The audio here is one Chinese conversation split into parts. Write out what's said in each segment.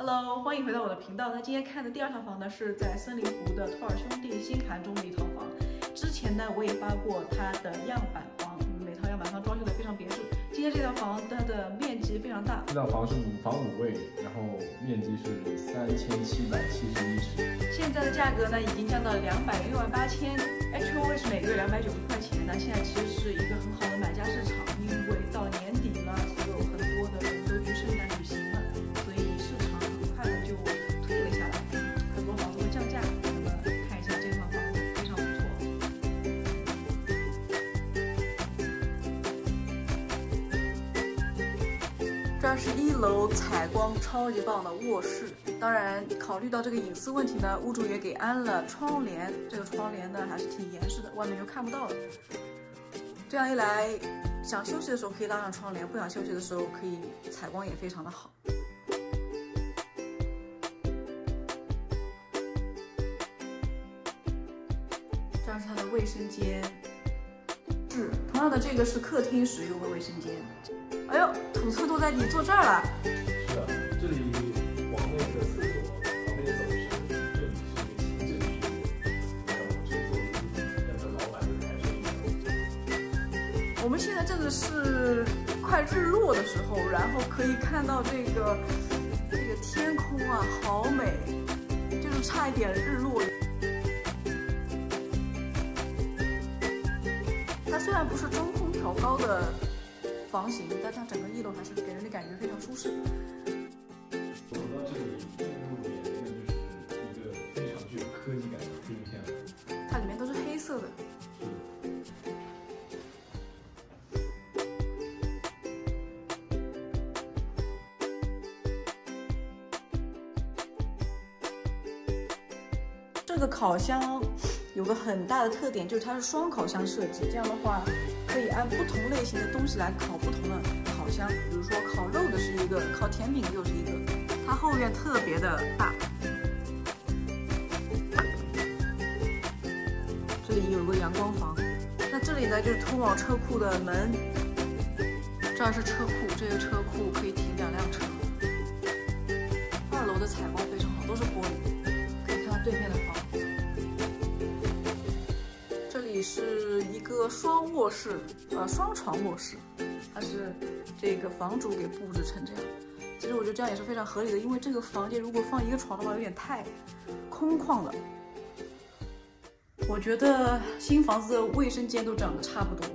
Hello，欢迎回到我的频道。那今天看的第二套房呢，是在森林湖的托尔兄弟新盘中的一套房。之前呢，我也发过它的样板房，每套样板房装修的非常别致。今天这套房它的面积非常大，这套房是5房5卫，然后面积是3771尺。现在的价格呢已经降到2068000，HOA 是每个月290块钱。那现在其实是一个很好的买家市场，因为到年底了，所有很多的人都去圣诞旅行了，所以市场很快的就退了下来，很多房子会降价。那么看一下这套房子非常不错。这是1楼采光超级棒的卧室，当然考虑到这个隐私问题呢，屋主也给安了窗帘。这个窗帘呢还是挺严实的，外面就看不到了。这样一来，想休息的时候可以拉上窗帘，不想休息的时候可以采光也非常的好。这样是它的卫生间，同样的这个是客厅使用的卫生间。哎呦，土厕都在你坐这儿了。是的，这里往那个厕所旁边走是，这里是一个行政区域，然后这座日本老板就开始。我们现在正的是快日落的时候，然后可以看到这个天空啊，好美，就是差一点日落。它虽然不是中空挑高的房型，但它整个1楼还是给人的感觉非常舒适。走到这里，映入眼帘的就是一个非常具有科技感的客厅。它里面都是黑色的。这个烤箱有个很大的特点，就是它是双烤箱设计，这样的话可以按不同类型的东西来烤不同的烤箱。比如说烤肉的是一个，烤甜品的又是一个。它后院特别的大，这里有个阳光房。那这里呢就是通往车库的门，这儿是车库，这个车库可以停2辆车。2楼的采光非常好，都是玻璃，可以看到对面的房。这里是一个双卧室，双床卧室，它是这个房主给布置成这样。其实我觉得这样也是非常合理的，因为这个房间如果放一个床的话，有点太空旷了。我觉得新房子的卫生间都长得差不多，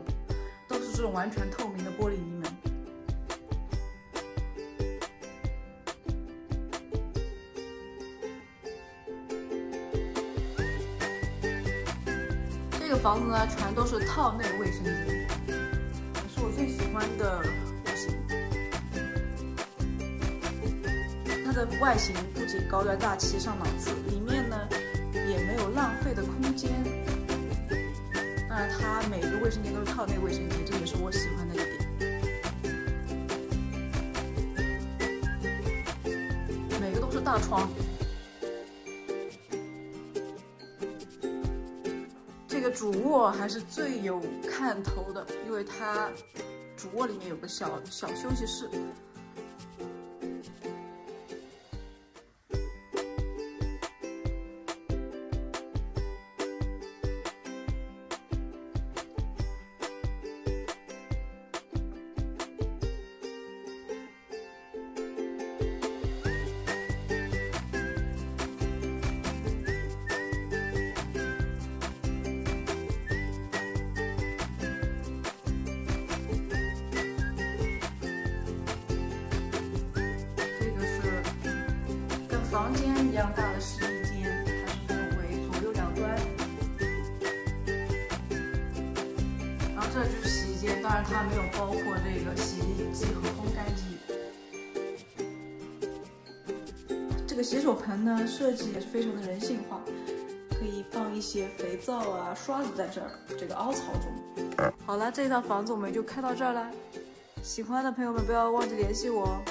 都是这种完全透明的玻璃移门。这个房子呢，全都是套内卫生间，也是我最喜欢的户型。它的外形不仅高端大气上档次，里面呢也没有浪费的空间。当然，它每个卫生间都是套内卫生间，这也是我喜欢的一点。每个都是大窗。这个主卧还是最有看头的，因为它主卧里面有个小休息室。房间一样大的试衣间，它是分为左右2端。然后这就是洗衣间，当然它没有包括这个洗衣机和烘干机。这个洗手盆呢，设计也是非常的人性化，可以放一些肥皂啊、刷子在这儿这个凹槽中。好了，这套房子我们就看到这儿了。喜欢的朋友们不要忘记联系我哦。